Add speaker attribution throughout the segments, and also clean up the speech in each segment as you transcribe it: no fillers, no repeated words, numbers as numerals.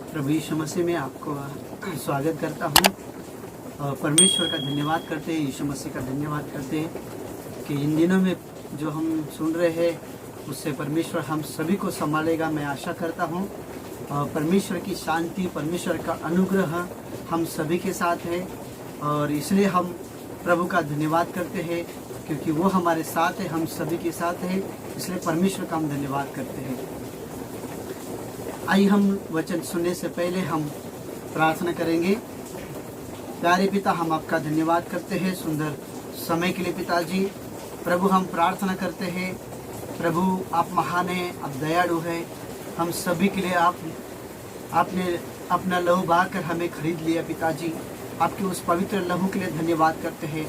Speaker 1: प्रभु यीशु मसीह में आपको स्वागत करता हूँ और परमेश्वर का धन्यवाद करते हैं, यीशु मसीह का धन्यवाद करते हैं कि इन दिनों में जो हम सुन रहे हैं उससे परमेश्वर हम सभी को संभालेगा। मैं आशा करता हूँ और परमेश्वर की शांति, परमेश्वर का अनुग्रह हम सभी के साथ है और इसलिए हम प्रभु का धन्यवाद करते हैं क्योंकि वो हमारे साथ है, हम सभी के साथ है, इसलिए परमेश्वर का हम धन्यवाद करते हैं। आइए हम वचन सुनने से पहले हम प्रार्थना करेंगे। प्यारे पिता, हम आपका धन्यवाद करते हैं सुंदर समय के लिए पिताजी। प्रभु हम प्रार्थना करते हैं, प्रभु आप महान हैं, आप दयालु हैं, हम सभी के लिए आपने अपना लहू बहाकर हमें खरीद लिया पिताजी। आपके उस पवित्र लहू के लिए धन्यवाद करते हैं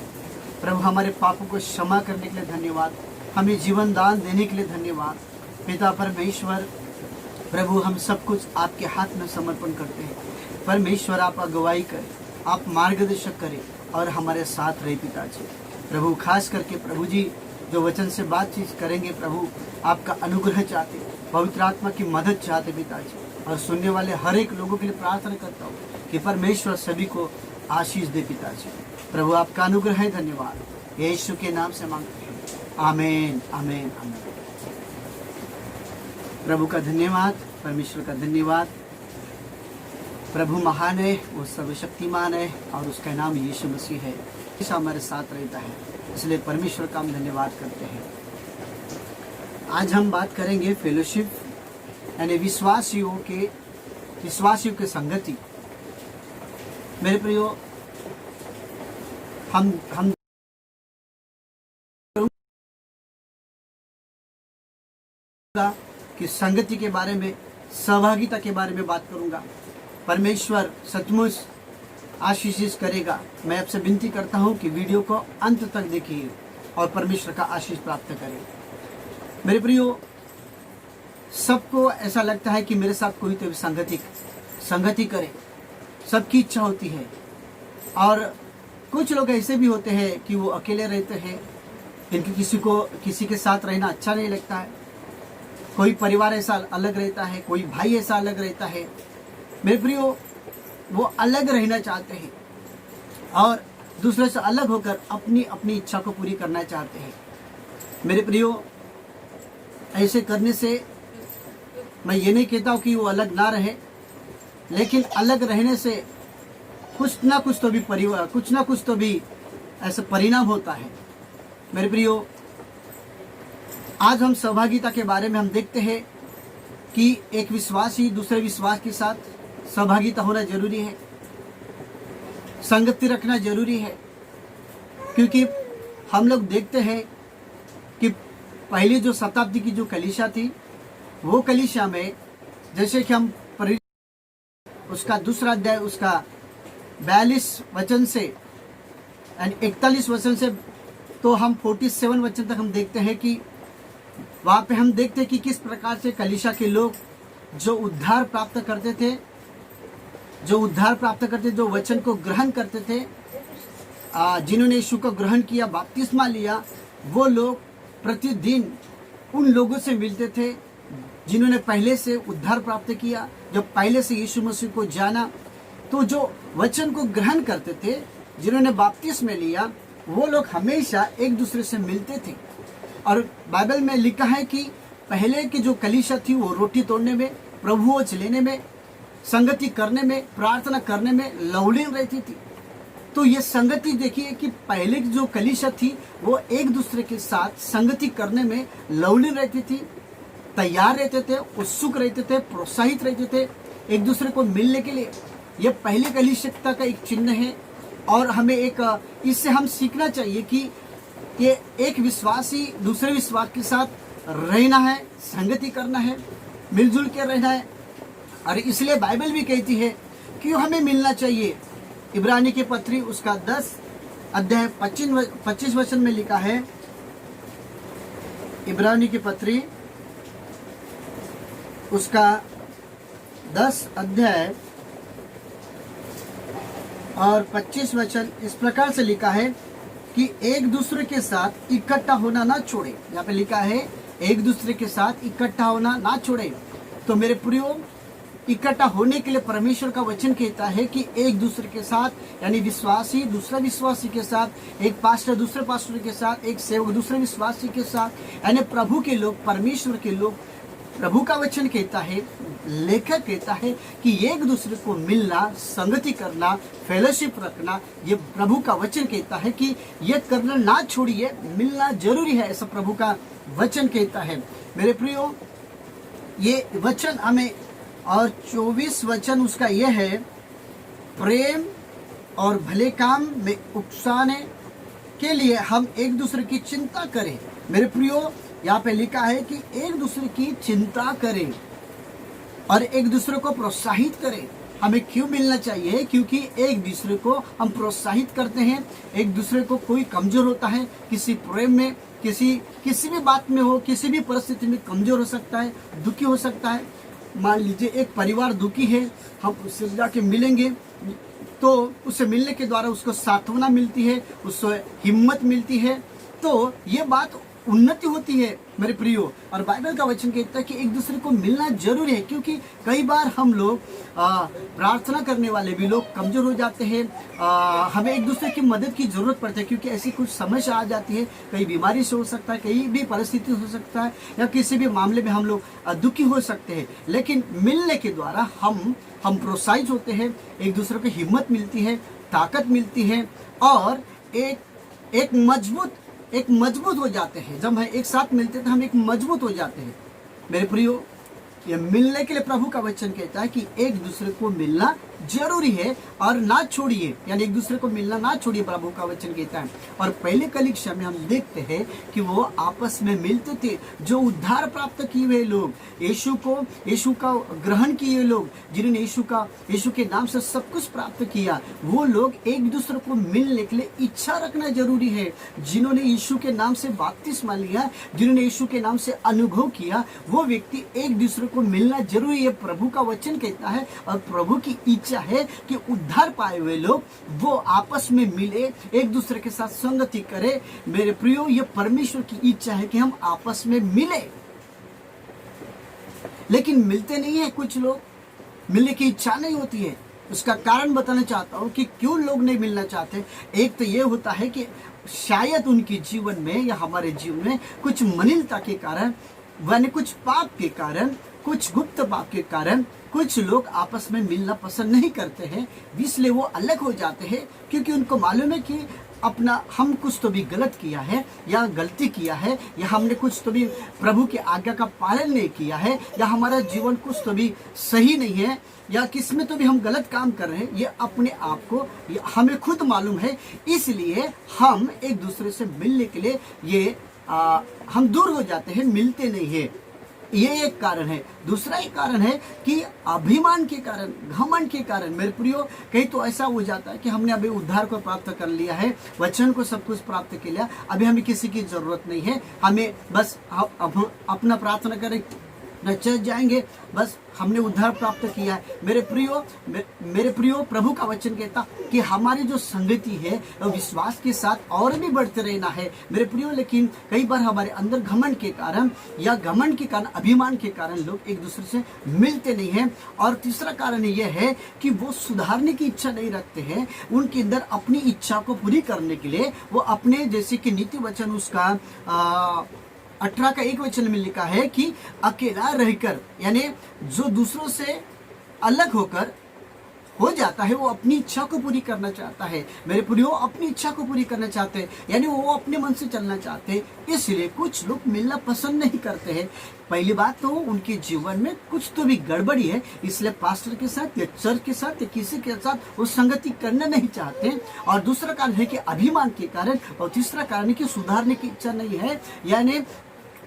Speaker 1: प्रभु। हमारे पापों को क्षमा करने के लिए धन्यवाद, हमें जीवन दान देने के लिए धन्यवाद पिता परमेश्वर। प्रभु हम सब कुछ आपके हाथ में समर्पण करते हैं। परमेश्वर आप अगुवाई करें, आप मार्गदर्शक करें और हमारे साथ रहे पिताजी। प्रभु खास करके प्रभु जी जो वचन से बातचीत करेंगे प्रभु आपका अनुग्रह चाहते, पवित्र आत्मा की मदद चाहते पिताजी। और सुनने वाले हर एक लोगों के लिए प्रार्थना करता हूँ कि परमेश्वर सभी को आशीष दे पिताजी। प्रभु आपका अनुग्रह है, धन्यवाद यीशु के नाम से मांगते हैं, आमीन आमीन आमीन। प्रभु का धन्यवाद, परमेश्वर का धन्यवाद। प्रभु महान है, वो सर्वशक्तिमान है और उसका नाम यीशु मसीह है, हमेशा हमारे साथ रहता है, इसलिए परमेश्वर का हम धन्यवाद करते हैं। आज हम बात करेंगे फेलोशिप यानी विश्वासियों के संगति। मेरे प्रियो, हम कि संगति के बारे में, सहभागिता के बारे में बात करूंगा। परमेश्वर सचमुच आशीष करेगा। मैं आपसे विनती करता हूं कि वीडियो को अंत तक देखिए और परमेश्वर का आशीष प्राप्त करें। मेरे प्रियो, सबको ऐसा लगता है कि मेरे साथ कोई तो संगति करे, सबकी इच्छा होती है। और कुछ लोग ऐसे भी होते हैं कि वो अकेले रहते हैं, इनको किसी के साथ रहना अच्छा नहीं लगता है। कोई परिवार ऐसा अलग रहता है, कोई भाई ऐसा अलग रहता है। मेरे प्रियो, वो अलग रहना चाहते हैं और दूसरे से अलग होकर अपनी अपनी इच्छा को पूरी करना चाहते हैं। मेरे प्रियो, ऐसे करने से मैं ये नहीं कहता हूँ कि वो अलग ना रहे, लेकिन अलग रहने से कुछ ना कुछ तो भी ऐसा परिणाम होता है। मेरे प्रियो, आज हम सहभागिता के बारे में हम देखते हैं कि एक विश्वासी दूसरे विश्वास के साथ सहभागिता होना जरूरी है, संगति रखना जरूरी है। क्योंकि हम लोग देखते हैं कि पहली जो शताब्दी की जो कलीसिया थी, वो कलीसिया में जैसे कि हम उसका दूसरा अध्याय उसका 42 वचन से 41 वचन से तो हम 47 वचन तक हम देखते हैं कि वहाँ पे हम देखते हैं कि किस प्रकार से कलीसिया के लोग जो उद्धार प्राप्त करते थे, जो वचन को ग्रहण करते थे, जिन्होंने यीशु को ग्रहण किया, बपतिस्मा लिया, वो लोग प्रतिदिन उन लोगों से मिलते थे जिन्होंने पहले से उद्धार प्राप्त किया, जो पहले से यीशु मसीह को जाना। तो जो वचन को ग्रहण करते थे, जिन्होंने बपतिस्मा लिया, वो लोग हमेशा एक दूसरे से मिलते थे। और बाइबल में लिखा है कि पहले की जो कलीसिया थी वो रोटी तोड़ने में, प्रभुभोज लेने में, संगति करने में, प्रार्थना करने में लवलीन रहती थी। तो ये संगति देखिए कि पहले की जो कलीसिया थी वो एक दूसरे के साथ संगति करने में लवलीन रहती थी, तैयार रहते थे, उत्सुक रहते थे, प्रोत्साहित रहते थे एक दूसरे को मिलने के लिए। ये पहली कलीसिया का एक चिन्ह है और हमें इससे हम सीखना चाहिए कि ये एक विश्वासी दूसरे विश्वास के साथ रहना है, संगति करना है, मिलजुल के रहना है। और इसलिए बाइबल भी कहती है कि हमें मिलना चाहिए। इब्रानी की पत्री उसका 10 अध्याय 25 वचन में लिखा है। इब्रानी की पत्री उसका 10 अध्याय और 25 वचन इस प्रकार से लिखा है कि एक दूसरे के साथ इकट्ठा होना ना छोड़े। यहाँ पे लिखा है एक दूसरे के साथ इकट्ठा होना ना छोड़े। तो मेरे प्रियो, इकट्ठा होने के लिए परमेश्वर का वचन कहता है कि एक दूसरे के साथ, यानी विश्वासी दूसरा विश्वासी के साथ, एक पास्टर दूसरे पास्टर के साथ, एक सेवक दूसरे विश्वासी के साथ, यानी प्रभु के लोग, परमेश्वर के लोग, प्रभु का वचन कहता है, लेखक कहता है कि एक दूसरे को मिलना, संगति करना, फेलोशिप रखना, ये प्रभु का वचन कहता है कि ये करना ना छोड़िए, मिलना जरूरी है, ऐसा प्रभु का वचन कहता है। मेरे प्रियो, ये वचन हमें, और 24 वचन उसका ये है, प्रेम और भले काम में उकसाने के लिए हम एक दूसरे की चिंता करें। मेरे प्रियो, यहाँ पे लिखा है कि एक दूसरे की चिंता करें और एक दूसरे को प्रोत्साहित करें। हमें क्यों मिलना चाहिए? क्योंकि एक दूसरे को हम प्रोत्साहित करते हैं। एक दूसरे को कोई कमजोर होता है, किसी प्रेम में, किसी भी बात में हो, किसी भी परिस्थिति में कमजोर हो सकता है, दुखी हो सकता है। मान लीजिए एक परिवार दुखी है, हम उससे जाके मिलेंगे तो उससे मिलने के द्वारा उसको सांत्वना मिलती है, उसको हिम्मत मिलती है, तो ये बात उन्नति होती है मेरे प्रियो। और बाइबल का वचन कहता है कि एक दूसरे को मिलना जरूरी है, क्योंकि कई बार हम लोग प्रार्थना करने वाले भी लोग कमजोर हो जाते हैं। हमें एक दूसरे की मदद की जरूरत पड़ती है, क्योंकि ऐसी कुछ समस्या आ जाती है, कई बीमारी से हो सकता है, कई भी परिस्थिति हो सकता है, या किसी भी मामले में हम लोग दुखी हो सकते हैं। लेकिन मिलने के द्वारा हम प्रोत्साहित होते हैं, एक दूसरे को हिम्मत मिलती है, ताकत मिलती है, और एक मजबूत हो जाते हैं। जब हम एक साथ मिलते हैं तो हम एक मजबूत हो जाते हैं। मेरे प्रियो, ये मिलने के लिए प्रभु का वचन कहता है कि एक दूसरे को मिलना जरूरी है और ना छोड़िए, यानी एक दूसरे को मिलना ना छोड़िए, प्रभु का वचन कहता है। और पहले कलीसिया में हम देखते हैं कि वो आपस में मिलते थे। जो उद्धार प्राप्त किए हुए लोग, यीशु का ग्रहण किए लोग, जिन्होंने यीशु के नाम से सब कुछ प्राप्त किया, वो लोग एक दूसरे को मिलने के लिए इच्छा रखना जरूरी है। जिन्होंने यीशु के नाम से बपतिस्मा लिया, जिन्होंने यीशु के नाम से अनुभव किया, वो व्यक्ति एक दूसरे को मिलना जरूरी है, प्रभु का वचन कहता है। और प्रभु की इच्छा है कि उद्धार पाए हुए लोग वो आपस में मिले, एक दूसरे के साथ संगति करे। मेरे प्रियो, ये परमेश्वर की इच्छा है कि हम आपस में मिले, लेकिन मिलते नहीं है। कुछ लोग मिलने की इच्छा नहीं होती है। उसका कारण बताना चाहता हूं कि क्यों लोग नहीं मिलना चाहते। एक तो ये होता है कि शायद उनके जीवन में या हमारे जीवन में कुछ मलिनता के कारण, यानी कुछ पाप के कारण, कुछ गुप्त पाप के कारण कुछ लोग आपस में मिलना पसंद नहीं करते हैं, इसलिए वो अलग हो जाते हैं। क्योंकि उनको मालूम है कि हम कुछ तो भी गलत किया है, या गलती किया है, या हमने कुछ तो भी प्रभु की आज्ञा का पालन नहीं किया है, या हमारा जीवन कुछ तो भी सही नहीं है, या किसमें तो भी हम गलत काम कर रहे हैं। ये अपने आप को हमें खुद मालूम है, इसलिए हम एक दूसरे से मिलने के लिए हम दूर हो जाते हैं, मिलते नहीं है। ये एक कारण है। दूसरा एक कारण है कि अभिमान के कारण, घमंड के कारण। मेरे प्रियो, कहीं तो ऐसा हो जाता है कि हमने अभी उद्धार को प्राप्त कर लिया है, वचन को सब कुछ प्राप्त कर लिया, अभी हमें किसी की जरूरत नहीं है, हमें बस अपना प्रार्थना करें, चल जाएंगे, बस हमने उद्धार प्राप्त किया है। मेरे प्रियो, प्रभु का वचन कहता कि हमारी जो संगति है विश्वास के साथ और भी बढ़ते रहना है। मेरे प्रियो, लेकिन कई बार हमारे अंदर घमंड के कारण, अभिमान के कारण लोग एक दूसरे से मिलते नहीं हैं। और तीसरा कारण यह है कि वो सुधारने की इच्छा नहीं रखते हैं। उनके अंदर अपनी इच्छा को पूरी करने के लिए वो अपने, जैसे कि नीति वचन उसका 18 का 1 वचन में लिखा है कि अकेला रहकर, यानी जो दूसरों से अलग होकर हो जाता है, वो अपनी इच्छा को पूरी करना चाहता है। मेरे प्रियो, अपनी इच्छा को पूरी करना चाहते हैं, यानी वो अपने मन से चलना चाहते हैं। इसलिए कुछ लोग मिलना पसंद नहीं करते हैं। पहली बात तो उनके जीवन में कुछ तो भी गड़बड़ी है, इसलिए पास्टर के साथ या चर्च के साथ या किसी के साथ वो संगति करना नहीं चाहते। और दूसरा कारण है कि अभिमान के कारण, और तीसरा कारण है कि सुधारने की इच्छा नहीं है, यानी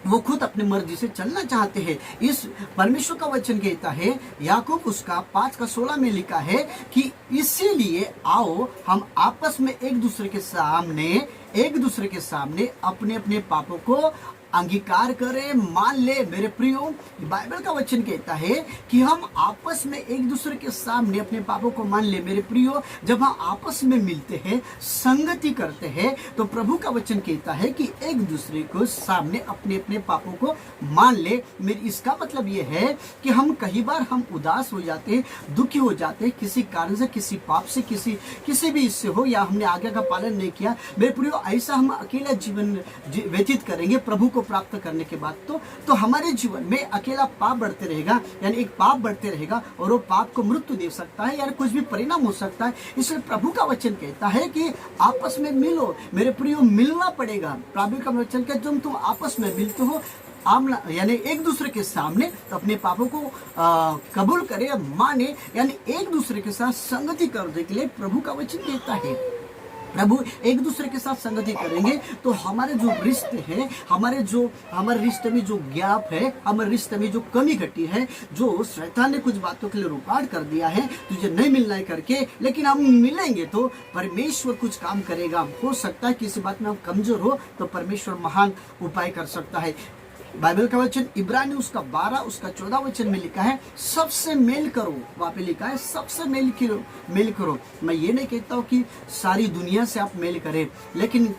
Speaker 1: वो खुद अपनी मर्जी से चलना चाहते हैं। इस परमेश्वर का वचन कहता है, याकूब उसका 5:16 में लिखा है कि इसीलिए आओ हम आपस में एक दूसरे के सामने अपने अपने पापों को अंगीकार करे, मान ले। मेरे प्रियो, बाइबल का वचन कहता है कि हम आपस में एक दूसरे के सामने अपने पापों को मान ले। मेरे प्रियो, जब हम आपस में मिलते हैं, संगति करते हैं, तो प्रभु का वचन कहता है कि एक दूसरे को सामने अपने अपने पापों को मान ले। मेरी इसका मतलब यह है कि हम कई बार हम उदास हो जाते हैं, दुखी हो जाते हैं, किसी कारण से, किसी पाप से, किसी भी इससे हो, या हमने आज्ञा का पालन नहीं किया। मेरे प्रियो, ऐसा हम अकेला जीवन व्यतीत करेंगे प्रभु को प्राप्त करने के बाद, तो हमारे जीवन में अकेला पाप बढ़ते रहेगा, यानी एक पाप बढ़ते रहेगा, और वो पाप को मृत्यु दे सकता है, यानी कुछ भी परिणाम हो सकता है। इसलिए प्रभु का वचन कहता है कि आपस में मिलो। मेरे प्रियो, मिलना पड़ेगा। प्रभु का वचन कहता है जब तुम आपस में मिलते हो, आमना यानी एक दूसरे के सामने, तो अपने पापों को कबूल करे, माने, यानी एक दूसरे के साथ संगति करने के लिए प्रभु का वचन कहता है। प्रभु एक दूसरे के साथ संगति करेंगे तो हमारे जो रिश्ते हैं, हमारे रिश्ते में जो गैप है, हमारे रिश्ते में जो कमी घटी है, जो शैतान ने कुछ बातों के लिए रुकावट कर दिया है, तुझे नहीं मिलना है करके, लेकिन हम मिलेंगे तो परमेश्वर कुछ काम करेगा। हो सकता है किसी बात में हम कमजोर हो तो परमेश्वर महान उपाय कर सकता है। बाइबल का वचन इब्रानी उसका 12 उसका 14 वचन में लिखा है, सबसे मेल करो। वहां पे लिखा है सबसे मेल करो। मैं ये नहीं कहता हूँ कि सारी दुनिया से आप मेल करें, लेकिन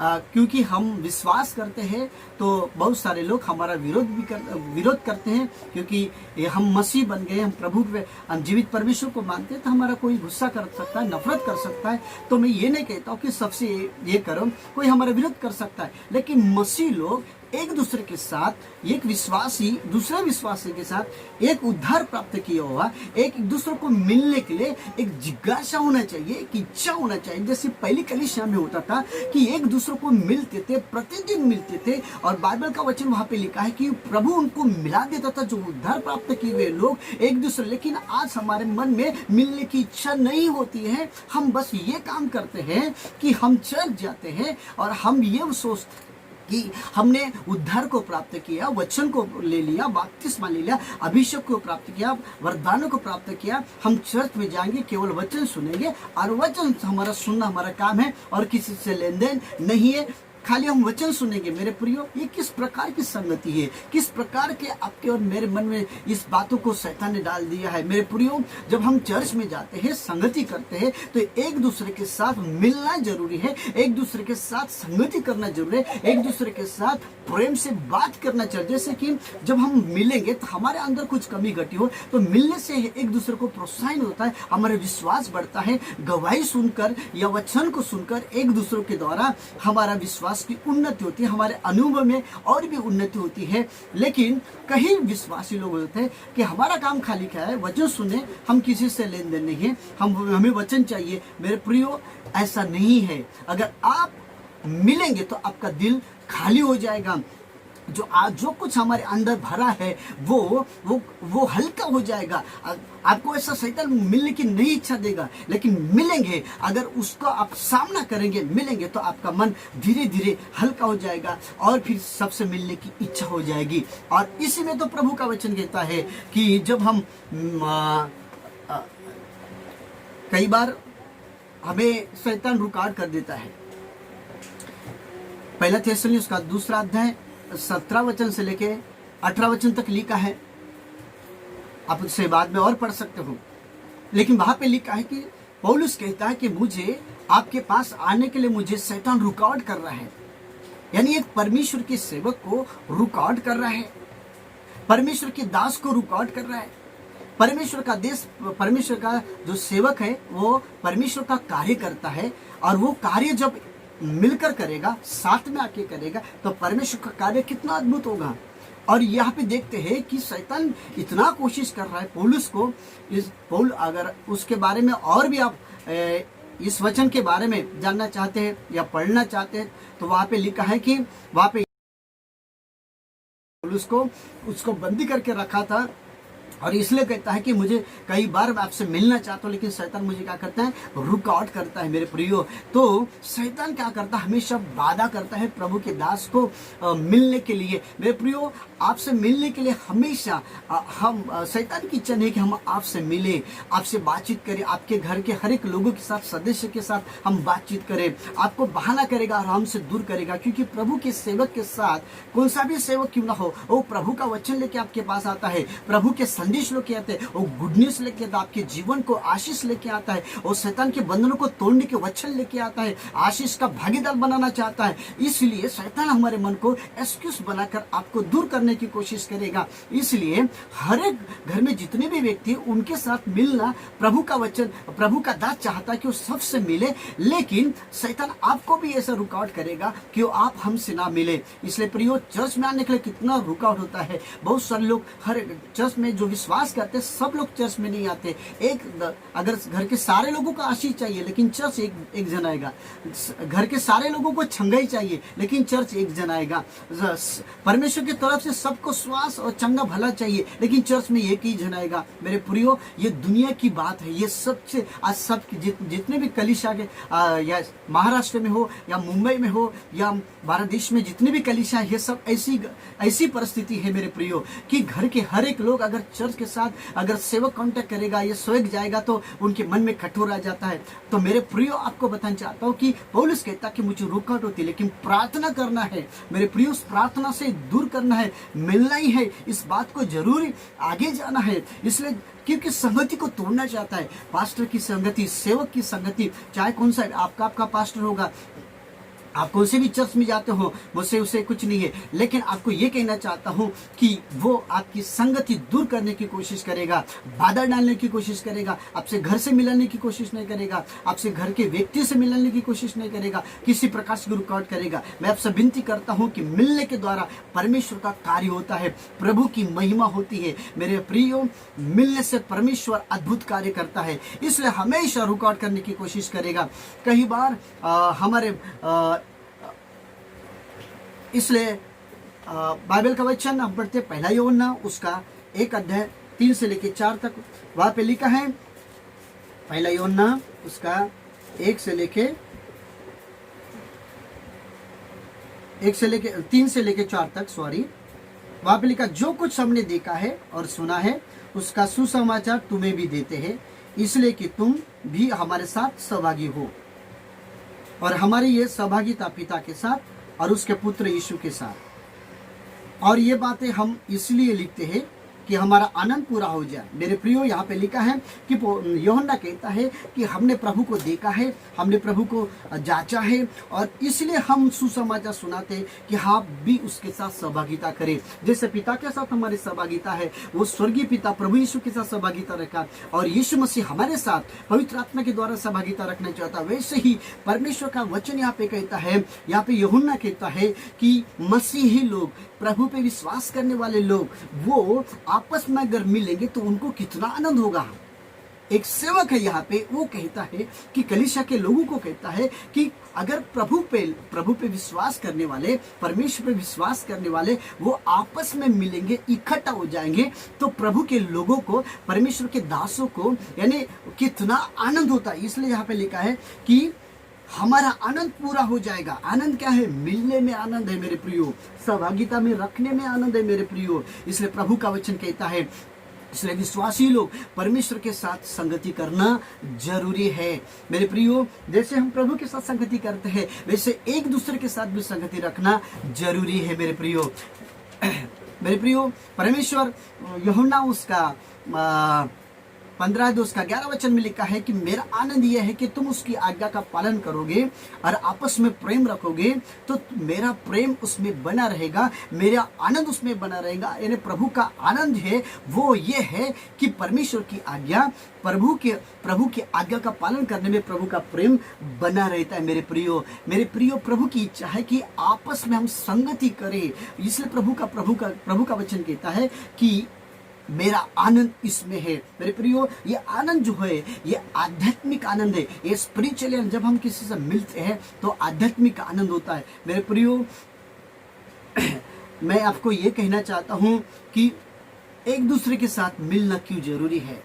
Speaker 1: क्योंकि हम विश्वास करते हैं तो बहुत सारे लोग हमारा विरोध करते हैं, क्योंकि हम मसीह बन गए, हम प्रभु हम जीवित परमेश्वर को मानते हैं, तो हमारा कोई गुस्सा कर सकता है, नफरत कर सकता है। तो मैं ये नहीं कहता हूँ कि सबसे ये करो, कोई हमारा विरोध कर सकता है, लेकिन मसीह लोग एक दूसरे के साथ, एक विश्वासी दूसरे विश्वासी के साथ एक उद्धार प्राप्त किया हुआ, एक दूसरे को मिलने के लिए एक जिज्ञासा होना चाहिए, एक इच्छा होना चाहिए। जैसे पहली कलीसिया में होता था कि एक दूसरे को मिलते थे, प्रतिदिन मिलते थे, और बाइबल का वचन वहां पे लिखा है कि प्रभु उनको मिला देता था, जो उद्धार प्राप्त किए हुए लोग एक दूसरे। लेकिन आज हमारे मन में मिलने की इच्छा नहीं होती है। हम बस ये काम करते हैं कि हम चर्च जाते हैं और हम ये सोचते कि हमने उद्धार को प्राप्त किया, वचन को ले लिया, बपतिस्मा ले लिया, अभिषेक को प्राप्त किया, वरदानों को प्राप्त किया, हम चर्च में जाएंगे, केवल वचन सुनेंगे, और वचन हमारा सुनना हमारा काम है, और किसी से लेन देन नहीं है, खाली हम वचन सुनेंगे। मेरे प्रियो, ये किस प्रकार की संगति है, किस प्रकार के आपके और मेरे मन में इस बातों को शैतान ने डाल दिया है। मेरे प्रियो, जब हम चर्च में जाते हैं, संगति करते हैं, तो एक दूसरे के साथ मिलना जरूरी है, एक दूसरे के साथ संगति करना जरूरी है, एक दूसरे के साथ प्रेम से बात करना चाहिए। जैसे कि जब हम मिलेंगे तो हमारे अंदर कुछ कमी घटी हो, तो मिलने से एक दूसरे को प्रोत्साहन होता है, हमारा विश्वास बढ़ता है। गवाही सुनकर या वचन को सुनकर एक दूसरे के द्वारा हमारा विश्वास की उन्नति होती है, हमारे अनुभव में और भी उन्नति होती है। लेकिन कई विश्वासी लोग होते हैं कि हमारा काम खाली क्या है, वचन सुने, हम किसी से लेन देन नहीं है, हमें वचन चाहिए। मेरे प्रियो, ऐसा नहीं है। अगर आप मिलेंगे तो आपका दिल खाली हो जाएगा, जो कुछ हमारे अंदर भरा है वो हल्का हो जाएगा। आपको ऐसा शैतान मिलने की नहीं इच्छा देगा, लेकिन मिलेंगे, अगर उसका आप सामना करेंगे, मिलेंगे, तो आपका मन धीरे धीरे हल्का हो जाएगा, और फिर सबसे मिलने की इच्छा हो जाएगी। और इसी में तो प्रभु का वचन कहता है कि जब हम कई बार हमें शैतान रुकावट कर देता है। पहला थिस्सलुनीय उसका 2 अध्याय 17 वचन से लेके 18 वचन तक लिखा है, आप उससे बाद में और पढ़ सकते हो। लेकिन वहां पे लिखा है कि पौलुस कहता है कि मुझे आपके पास आने के लिए मुझे शैतान रुकावट कर रहा है, यानी एक परमेश्वर के सेवक को रुकावट कर रहा है, परमेश्वर के दास को रुकावट कर रहा है। परमेश्वर का जो सेवक है वो परमेश्वर का कार्य करता है, और वो कार्य जब मिलकर करेगा, साथ में आके करेगा, तो परमेश्वर का कार्य कितना अद्भुत होगा। और यहाँ पे देखते हैं कि शैतान इतना कोशिश कर रहा है पौलुस को। अगर उसके बारे में और भी आप इस वचन के बारे में जानना चाहते हैं या पढ़ना चाहते हैं, तो वहां पे लिखा है कि वहां पे पौलुस को उसको बंदी करके रखा था, और इसलिए कहता है कि मुझे कई बार मैं आपसे मिलना चाहता हूँ, लेकिन शैतान मुझे क्या करता है, रुकावट करता है मेरे प्रियो। तो शैतान क्या करता है, हमेशा वादा करता है प्रभु के दास को मिलने के लिए। मेरे प्रियो, आपसे मिलने के लिए हमेशा हम शैतान की इच्छा नहीं कि हम आपसे मिले, आपसे बातचीत करें, आपके घर के हर एक लोगों के साथ, सदस्य के साथ हम बातचीत करें। आपको बहाना करेगा और हमसे दूर करेगा, क्योंकि प्रभु के सेवक के साथ कौन सा भी सेवक क्यों ना हो, वो प्रभु का वचन लेके आपके पास आता है, प्रभु के संदेश लेके आते हैं, वो गुड न्यूज लेके आता है, आपके जीवन को आशीष लेके आता है, और शैतान के बंधनों को तोड़ने के वचन लेके आता है, आशीष का भागीदार बनाना चाहता है। इसलिए शैतान हमारे मन को एक्सक्यूज बनाकर आपको दूर करने की कोशिश करेगा। इसलिए हर एक घर में जितने भी व्यक्ति, उनके साथ मिलना प्रभु का वचन, प्रभु का दास चाहता है कि वो सबसे मिले, लेकिन शैतान आपको भी ऐसा रुकावट करेगा कि आप हमसे ना मिले। इसलिए प्रियो, चर्च में आने के लिए कितना रुकावट होता है। बहुत सारे लोग हर चर्च में जो विश्वास करते हैं, सब लोग चर्च में नहीं आते। अगर घर के सारे लोगों को आशीष चाहिए, लेकिन चर्च एक जन आएगा। घर के सारे लोगों को छंगाई चाहिए, लेकिन चर्च एक जन आएगा। परमेश्वर की तरफ से सबको श्वास और चंगा भला चाहिए, लेकिन चर्च में एक ही जन आएगा। मेरे प्रियो, ये दुनिया की बात है। ये सबसे आज सब जितने भी कलीसिया के या महाराष्ट्र में हो या मुंबई में हो या भारत देश में जितने भी कलीसिया, ये सब ऐसी परिस्थिति है मेरे प्रियो, कि घर के हर एक लोग अगर चर्च के साथ अगर सेवक कांटेक्ट करेगा या स्वर्ग जाएगा, तो उनके मन में कठोर आ जाता है। तो मेरे प्रियो, आपको बताना चाहता हूँ कि पौलुस कहता कि मुझे रुकावट होती है, लेकिन प्रार्थना करना है मेरे प्रियो, प्रार्थना से दूर करना है, मिलना ही है, इस बात को जरूरी आगे जाना है। इसलिए क्योंकि संगति को तोड़ना चाहता है। पास्टर की संगति, सेवक की संगति, चाहे कौन सा आपका पास्टर होगा, आप कौन से भी चर्च में जाते हो, मुझसे उसे कुछ नहीं है, लेकिन आपको ये कहना चाहता हूँ कि वो आपकी संगति दूर करने की कोशिश करेगा, बाधा डालने की कोशिश करेगा, आपसे घर से मिलाने की कोशिश नहीं करेगा, आपसे घर के व्यक्ति से मिलाने की कोशिश नहीं करेगा, किसी प्रकार से रुकावट करेगा। मैं आपसे विनती करता हूँ कि मिलने के द्वारा परमेश्वर का कार्य होता है, प्रभु की महिमा होती है। मेरे प्रियो, मिलने से परमेश्वर अद्भुत कार्य करता है, इसलिए हमेशा रुकावट करने की कोशिश करेगा। कई बार हमारे इसलिए बाइबल का वचन हम पढ़ते पहला यूहन्ना उसका 1 अध्याय 3 से लेकर 4 तक। वहां पे लिखा है, पहला यूहन्ना उसका 1 से लेके 3 से लेके 4 तक, सॉरी। वहां पे लिखा, जो कुछ हमने देखा है और सुना है उसका सुसमाचार तुम्हें भी देते हैं, इसलिए कि तुम भी हमारे साथ सहभागी हो, और हमारी ये सहभागिता पिता के साथ और उसके पुत्र यीशु के साथ। और ये बातें हम इसलिए लिखते हैं कि हमारा आनंद पूरा हो जाए। मेरे प्रियो, यहाँ पे लिखा है कि यूहन्ना कहता है कि हमने प्रभु को देखा है, हमने प्रभु को जांचा है, और इसलिए हम सुसमाचार सुनाते हैं कि आप भी उसके साथ सहभागिता करें। जैसे पिता के साथ हमारी सहभागिता है, वो स्वर्गीय पिता प्रभु यीशु के साथ सहभागिता रखा, और यीशु मसीह हमारे साथ पवित्र आत्मा के द्वारा सहभागिता रखना चाहता। वैसे ही परमेश्वर का वचन यहाँ पे कहता है, यहाँ पे यूहन्ना कहता है कि मसीही लोग, प्रभु पे विश्वास करने वाले लोग, वो आपस में अगर मिलेंगे तो उनको कितना आनंद होगा। एक सेवक है यहाँ पे, वो कहता है कि कलीसिया के लोगों को कहता है कि अगर प्रभु पे विश्वास करने वाले, परमेश्वर पे विश्वास करने वाले, वो आपस में मिलेंगे, इकट्ठा हो जाएंगे, तो प्रभु के लोगों को, परमेश्वर के दासों को, यानी कितना आनंद होता है। इसलिए यहाँ पे लिखा है कि हमारा आनंद पूरा हो जाएगा। आनंद क्या है? मिलने में आनंद है मेरे प्रियो, सहभागिता में रखने में आनंद है मेरे प्रियो। इसलिए प्रभु का वचन कहता है, इसलिए विश्वासी लोग परमेश्वर के साथ संगति करना जरूरी है मेरे प्रियो। जैसे हम प्रभु के साथ संगति करते हैं, वैसे एक दूसरे के साथ भी संगति रखना जरूरी है मेरे प्रियो। मेरे प्रियो, परमेश्वर यूहन्ना उसका 15 उसका 11 वचन में लिखा है कि मेरा आनंद यह है कि तुम उसकी आज्ञा का पालन करोगे और आपस में प्रेम रखोगे, तो मेरा प्रेम उसमें बना रहेगा, मेरा आनंद उसमें बना रहेगा। यानी प्रभु का आनंद है वो ये है कि परमेश्वर की आज्ञा, प्रभु की आज्ञा का पालन करने में प्रभु का प्रेम बना रहता है मेरे प्रियो। प्रभु की इच्छा है कि आपस में हम संगति करें। इसलिए प्रभु का वचन कहता है कि मेरा आनंद इसमें है मेरे प्रियो। ये आनंद जो है ये आध्यात्मिक आनंद है, ये स्पिरिचुअल आनंद। जब हम किसी से मिलते हैं तो आध्यात्मिक आनंद होता है मेरे प्रियो। मैं आपको ये कहना चाहता हूँ कि एक दूसरे के साथ मिलना क्यों जरूरी है।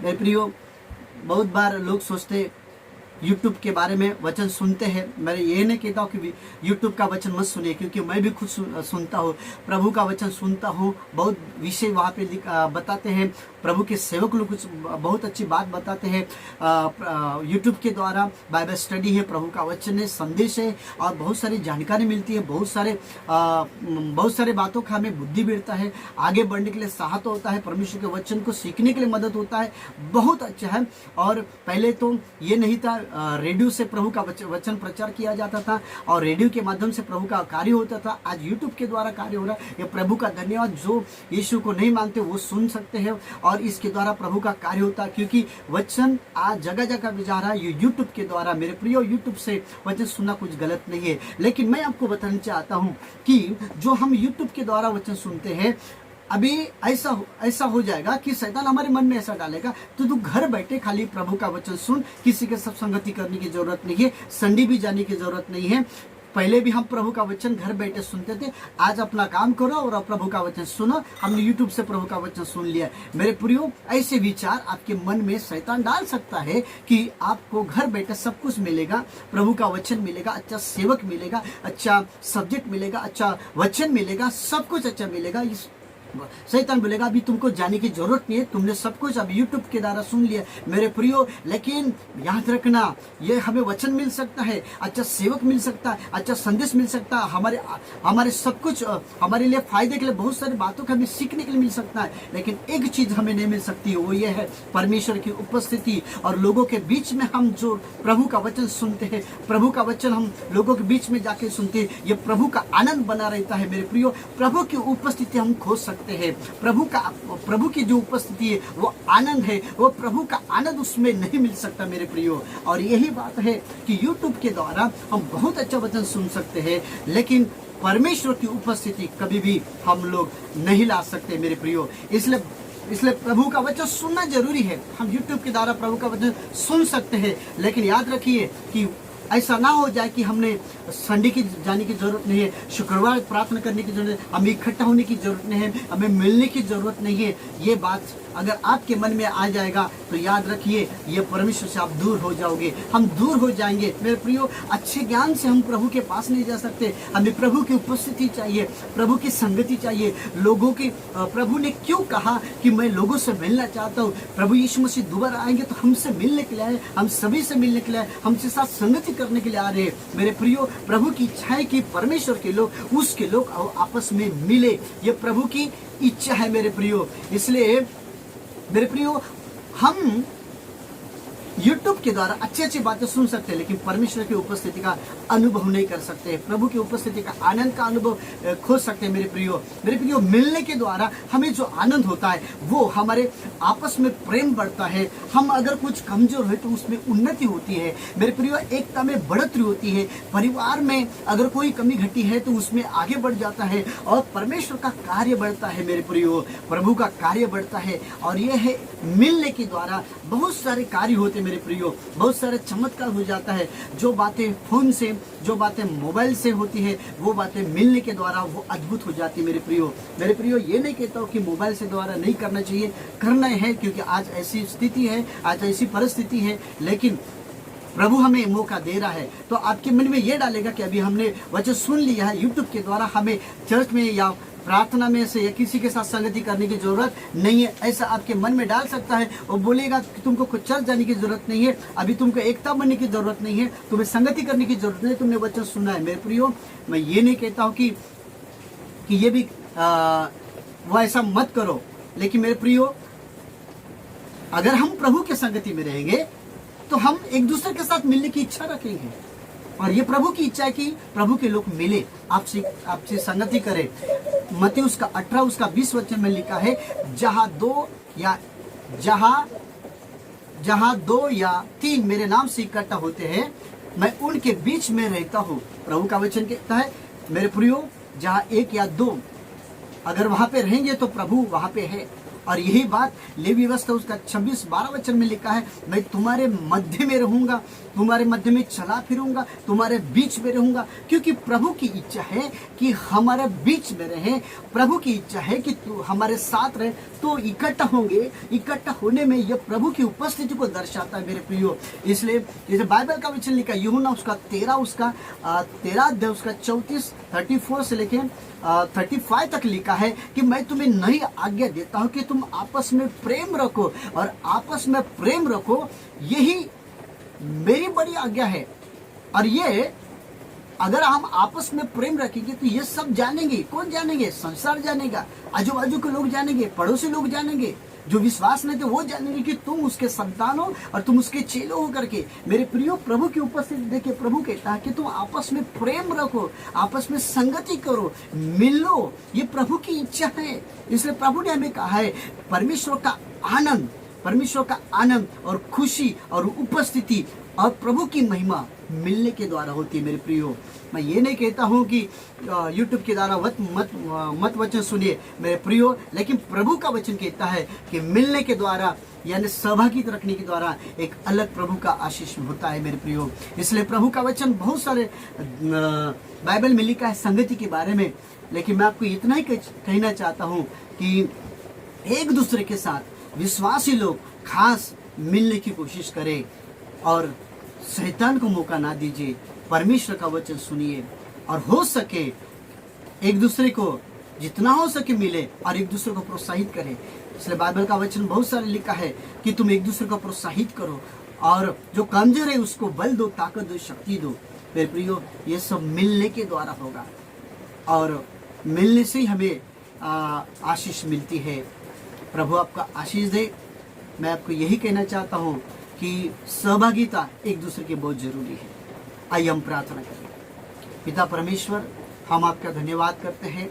Speaker 1: मेरे प्रियो, बहुत बार लोग सोचते YouTube के बारे में वचन सुनते हैं। मैं ये नहीं कहता हूँ कि YouTube का वचन मत सुनिए, क्योंकि मैं भी खुद सुनता हूँ, प्रभु का वचन सुनता हूँ। बहुत विषय वहाँ पे बताते हैं, प्रभु के सेवक लोग कुछ बहुत अच्छी बात बताते हैं। YouTube के द्वारा बाइबल स्टडी है, प्रभु का वचन है, संदेश है और बहुत सारी जानकारी मिलती है। बहुत सारे बातों का हमें बुद्धि बढ़ता है, आगे बढ़ने के लिए सहायता होता है, परमेश्वर के वचन को सीखने के लिए मदद होता है। बहुत अच्छा है। और पहले तो ये नहीं था, रेडियो से प्रभु का वचन प्रचार किया जाता था और रेडियो के माध्यम से प्रभु का कार्य होता था। आज YouTube के द्वारा कार्य हो रहा है। ये प्रभु का धन्यवाद। जो यीशु को नहीं मानते वो सुन सकते हैं और इसके द्वारा प्रभु का कार्य होता है, क्योंकि वचन आज जगह जगह भी जा रहा है। ये YouTube के द्वारा मेरे प्रियो, YouTube से वचन सुनना कुछ गलत नहीं है, लेकिन मैं आपको बताना चाहता हूँ कि जो हम YouTube के द्वारा वचन सुनते हैं, अभी ऐसा हो जाएगा कि शैतान हमारे मन में ऐसा डालेगा तो तू घर बैठे खाली प्रभु का वचन सुन, किसी के साथ संगति करने की जरूरत नहीं है, संडे भी जाने की जरूरत नहीं है। पहले भी हम प्रभु का वचन घर बैठे सुनते थे। आज अपना काम करो और प्रभु का वचन सुनो। हमने YouTube से प्रभु का वचन सुन लिया। मेरे प्रियो, ऐसे विचार आपके मन में शैतान डाल सकता है कि आपको घर बैठे सब कुछ मिलेगा, प्रभु का वचन मिलेगा, अच्छा सेवक मिलेगा, अच्छा सब्जेक्ट मिलेगा, अच्छा वचन मिलेगा, सब कुछ अच्छा मिलेगा। शैतान बोलेगा अभी तुमको जाने की जरूरत नहीं है, तुमने सब कुछ अब YouTube के द्वारा सुन लिया। मेरे प्रियो, लेकिन याद रखना, ये हमें वचन मिल सकता है, अच्छा सेवक मिल सकता है, अच्छा संदेश मिल सकता है, हमारे सब कुछ हमारे लिए फायदे के लिए बहुत सारी बातों का हमें सीखने के लिए मिल सकता है। लेकिन एक चीज हमें नहीं मिल सकती, वो ये है परमेश्वर की उपस्थिति। और लोगों के बीच में हम जो प्रभु का वचन सुनते हैं, प्रभु का वचन हम लोगों के बीच में जाके सुनते हैं, ये प्रभु का आनंद बना रहता है। मेरे प्रियो, प्रभु की उपस्थिति हम खोज सकते हैं। प्रभु की जो उपस्थिति है वो आनंद है, वो प्रभु का आनंद उसमें नहीं मिल सकता मेरे प्रियो। और यही बात है कि YouTube के द्वारा हम बहुत अच्छा वचन सुन सकते हैं, लेकिन परमेश्वर की उपस्थिति कभी भी हम लोग नहीं ला सकते मेरे प्रियो। इसलिए प्रभु का वचन सुनना जरूरी है। हम YouTube के द्वारा प्रभु का वचन सुन सकते हैं, लेकिन याद रखिए कि ऐसा ना हो जाए कि हमने संडे की जाने की जरूरत नहीं है, शुक्रवार प्रार्थना करने की जरूरत है, हमें इकट्ठा होने की जरूरत नहीं है, हमें मिलने की जरूरत नहीं है। ये बात अगर आपके मन में आ जाएगा तो याद रखिए, ये परमेश्वर से आप दूर हो जाओगे, हम दूर हो जाएंगे। मेरे प्रियो, अच्छे ज्ञान से हम प्रभु के पास नहीं जा सकते। हमें प्रभु की उपस्थिति चाहिए, प्रभु की संगति चाहिए। लोगों की प्रभु ने क्यों कहा कि मैं लोगों से मिलना चाहता हूँ। प्रभु यीशु मसीह दोबारा आएंगे तो हमसे मिलने के लिए आए, हम सभी से मिलने के लिए आए, हमसे साथ संगति करने के लिए आ रहे हैं। मेरे प्रियो, प्रभु की इच्छा है कि परमेश्वर के लोग, उसके लोग आपस में मिले। ये प्रभु की इच्छा है मेरे प्रियो। इसलिए मेरे प्रियो, हम YouTube के द्वारा अच्छी अच्छी बातें सुन सकते हैं, लेकिन परमेश्वर की उपस्थिति का अनुभव नहीं कर सकते। प्रभु की उपस्थिति का आनंद का अनुभव खोज सकते हैं मेरे प्रियो। मिलने के द्वारा हमें जो आनंद होता है वो हमारे आपस में प्रेम बढ़ता है। हम अगर कुछ कमजोर है तो उसमें उन्नति होती है मेरे प्रियो, एकता में बढ़ोतरी होती है। परिवार में अगर कोई कमी घटी है तो उसमें आगे बढ़ जाता है और परमेश्वर का कार्य बढ़ता है मेरे प्रियो, प्रभु का कार्य बढ़ता है। और यह है मिलने के द्वारा बहुत सारे कार्य होते मेरे प्रियो, बहुत सारे चमत्कार हो जाता है। जो बातें फोन से, जो बातें मोबाइल से होती है, वो बातें मिलने के द्वारा वो अद्भुत हो जाती है मेरे प्रियो। ये नहीं कहता हूँ कि मोबाइल से द्वारा नहीं करना चाहिए, करना है, क्योंकि आज ऐसी स्थिति है, आज ऐसी परिस्थिति है, लेकिन प्रभु हमें मौका दे रहा है। तो आपके मन में ये डालेगा कि अभी हमने वचन सुन लिया है YouTube के द्वारा, हमें चर्च में या प्रार्थना में से या किसी के साथ संगति करने की जरूरत नहीं है, ऐसा आपके मन में डाल सकता है। और बोलेगा कि तुमको कुछ चर्च जाने की जरूरत नहीं है, अभी तुमको एकता बनने की जरूरत नहीं है, तुम्हें संगति करने की जरूरत नहीं, तुमने वचन सुना है। मेरे प्रियो, मैं ये नहीं कहता हूँ कि ये भी वो ऐसा मत करो, लेकिन मेरे प्रियो, अगर हम प्रभु के संगति में रहेंगे तो हम एक दूसरे के साथ मिलने की इच्छा रखेंगे। और ये प्रभु की इच्छा है कि प्रभु के लोग मिले, आपसे संगति करें। मत्ती उसका 18 उसका 20 वचन में लिखा है, जहां दो या तीन मेरे नाम से इकट्ठा होते हैं, मैं उनके बीच में रहता हूँ। प्रभु का वचन कहता है मेरे प्रियो, जहां एक या दो अगर वहां पे रहेंगे तो प्रभु वहां पे है। और यही बात लेवी व्यवस्था उसका 26-12 वचन में लिखा है, मैं तुम्हारे मध्य में रहूंगा, तुम्हारे मध्य में चला फिरूंगा, तुम्हारे बीच में रहूंगा। क्योंकि प्रभु की इच्छा है कि हमारे बीच में रहे, प्रभु की इच्छा है कि तू हमारे साथ रहे। तो इकट्ठा होंगे, इकट्ठा होने में यह प्रभु की उपस्थिति को दर्शाता है मेरे प्रियो। इसलिए जैसे बाइबल का वचन लिखा यूहन्ना उसका 13 अध्याय उसका 34 से लेके 35 तक लिखा है कि मैं तुम्हें नई आज्ञा देता हूं कि तुम आपस में प्रेम रखो, और आपस में प्रेम रखो, यही मेरी बड़ी आज्ञा है। और ये अगर हम आपस में प्रेम रखेंगे तो ये सब जानेंगे। कौन जानेंगे? संसार जानेगा, आजू बाजू के लोग जानेंगे, पड़ोसी लोग जानेंगे, जो विश्वास नहीं थे वो जानेंगे कि तुम उसके संतान हो और तुम उसके चेलो हो करके। मेरे प्रियो, प्रभु की उपस्थिति देखे प्रभु कहता है कि तुम आपस में प्रेम रखो, आपस में संगति करो, मिलो। ये प्रभु की इच्छा है। इसलिए प्रभु ने हमें कहा है परमेश्वर का आनंद और खुशी और उपस्थिति और प्रभु की महिमा मिलने के द्वारा होती है। मेरे प्रियो, मैं ये नहीं कहता हूँ कि YouTube के द्वारा मत वचन सुनिए मेरे प्रियो, लेकिन प्रभु का वचन कहता है कि मिलने के द्वारा यानी सहभागिता रखने के द्वारा एक अलग प्रभु का आशीष होता है मेरे प्रियो। इसलिए प्रभु का वचन बहुत सारे बाइबल में लिखा है संगति के बारे में, लेकिन मैं आपको इतना ही कहना चाहता हूँ कि एक दूसरे के साथ विश्वासी लोग खास मिलने की कोशिश करें और शैतान को मौका ना दीजिए। परमेश्वर का वचन सुनिए और हो सके एक दूसरे को जितना हो सके मिले और एक दूसरे को प्रोत्साहित करें। इसलिए बाइबल का वचन बहुत सारे लिखा है कि तुम एक दूसरे को प्रोत्साहित करो और जो कमजोर है उसको बल दो, ताकत दो, शक्ति दो। मेरे प्रियो, ये सब मिलने के द्वारा होगा और मिलने से ही हमें आशीष मिलती है। प्रभु आपका आशीष दे। मैं आपको यही कहना चाहता हूँ कि सहभागिता एक दूसरे की बहुत जरूरी है। आइए हम प्रार्थना करें। पिता परमेश्वर, हम आपका धन्यवाद करते हैं।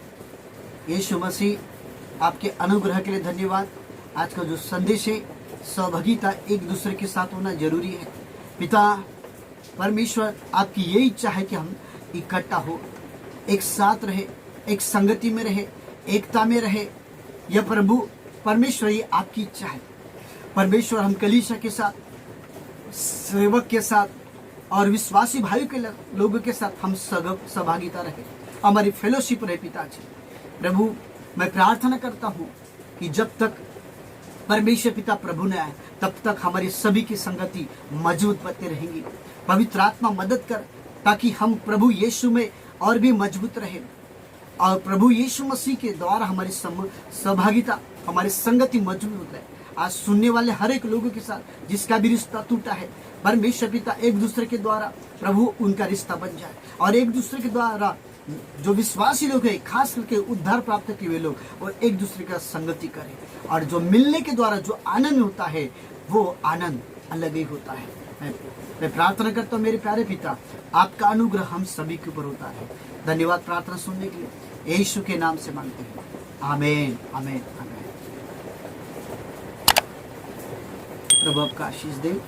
Speaker 1: यीशु मसीह, आपके अनुग्रह के लिए धन्यवाद। आज का जो संदेश है, सहभागिता एक दूसरे के साथ होना जरूरी है। पिता परमेश्वर, आपकी यही इच्छा है कि हम इकट्ठा हो, एक साथ रहे, एक संगति में रहे, एकता में रहे। यह प्रभु परमेश्वर, ये आपकी इच्छा है। परमेश्वर, हम कलीसिया के साथ, सेवक के साथ और विश्वासी भाइयों के लोगों के साथ हम सहभागिता रहे, हमारी फेलोशिप रहे। पिताजी प्रभु, मैं प्रार्थना करता हूँ कि जब तक परमेश्वर पिता प्रभु ने आए तब तक हमारी सभी की संगति मजबूत बनती रहेंगी। पवित्र आत्मा मदद कर ताकि हम प्रभु यीशु में और भी मजबूत रहे और प्रभु यीशु मसीह के द्वारा हमारी सहभागिता, हमारी संगति मजबूत रहे। आज सुनने वाले हर एक लोगों के साथ जिसका भी रिश्ता टूटा है, परमेश्वर पिता एक दूसरे के द्वारा प्रभु उनका रिश्ता बन जाए और एक दूसरे के द्वारा जो विश्वासी लोग हैं, खास करके उद्धार प्राप्त किए हुए लोग, और एक दूसरे का संगति करें। और जो मिलने के द्वारा जो आनंद होता है वो आनंद अलग ही होता है। मैं प्रार्थना करता हूँ मेरे प्यारे पिता, आपका अनुग्रह हम सभी के ऊपर होता है। धन्यवाद प्रार्थना सुनने के लिए, यीशु के नाम से मांगते हैं, आमीन, आमीन, आमीन। प्रभु आपका आशीष दे।